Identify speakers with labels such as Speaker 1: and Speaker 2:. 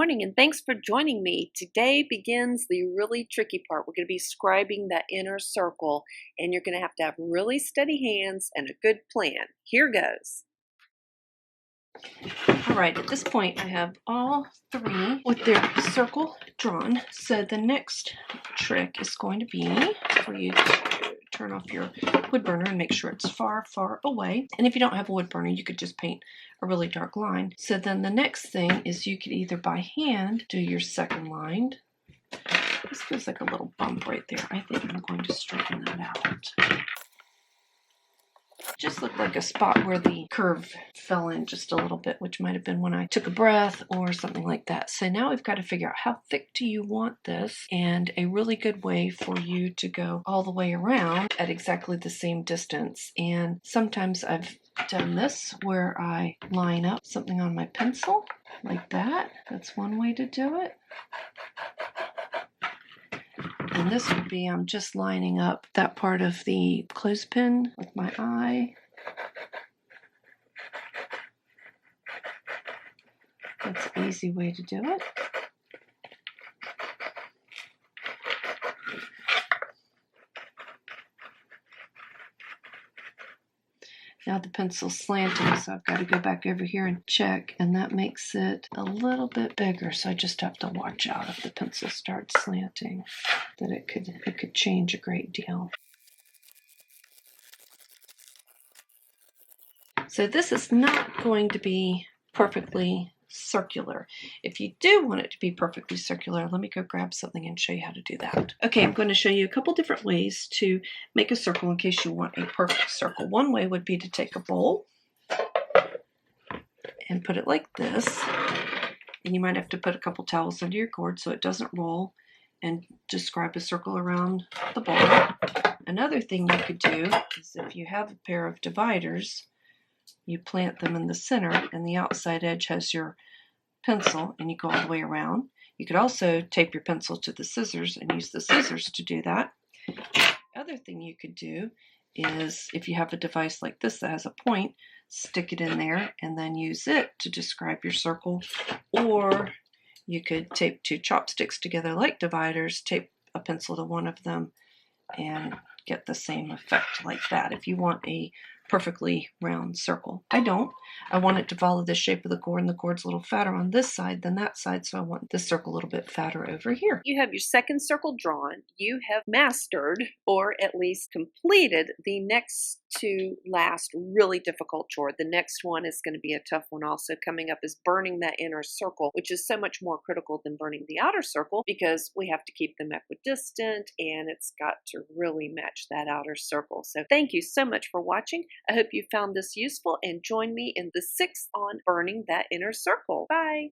Speaker 1: morning and thanks for joining me. Today begins the really tricky part. We're going to be scribing that inner circle and you're going to have really steady hands and a good plan. Here goes. All right, at this point I have all three with their circle drawn. So the next trick is going to be for you to turn off your wood burner and make sure it's far, far away. And if you don't have a wood burner, you could just paint a really dark line. So then the next thing is you could either by hand do your second line. This feels like a little bump right there. I think I'm going to straighten that out. Just looked like a spot where the curve fell in just a little bit, which might have been when I took a breath or something like that. So now we've got to figure out how thick do you want this, and a really good way for you to go all the way around at exactly the same distance. And sometimes I've done this where I line up something on my pencil like that. That's one way to do it. And this would be, I'm just lining up that part of the clothespin with my eye. That's an easy way to do it. Now the pencil's slanting, so I've got to go back over here and check, and that makes it a little bit bigger, so I just have to watch out if the pencil starts slanting, that it could change a great deal. So this is not going to be perfectly circular. If you do want it to be perfectly circular, let me go grab something and show you how to do that. Okay, I'm going to show you a couple different ways to make a circle in case you want a perfect circle. One way would be to take a bowl and put it like this, and you might have to put a couple towels under your gourd so it doesn't roll, and describe a circle around the bowl. Another thing you could do is if you have a pair of dividers, you plant them in the center and the outside edge has your pencil and you go all the way around. You could also tape your pencil to the scissors and use the scissors to do that. The other thing you could do is if you have a device like this that has a point, stick it in there and then use it to describe your circle. Or you could tape two chopsticks together like dividers, tape a pencil to one of them and get the same effect like that if you want a perfectly round circle. I don't. I want it to follow the shape of the gourd, and the gourd's a little fatter on this side than that side, so I want this circle a little bit fatter over here. You have your second circle drawn. You have mastered, or at least completed, the next to last really difficult chore. The next one is going to be a tough one also. Coming up is burning that inner circle, which is so much more critical than burning the outer circle because we have to keep them equidistant and it's got to really match that outer circle. So thank you so much for watching. I hope you found this useful and join me in the 6th on burning that inner circle. Bye.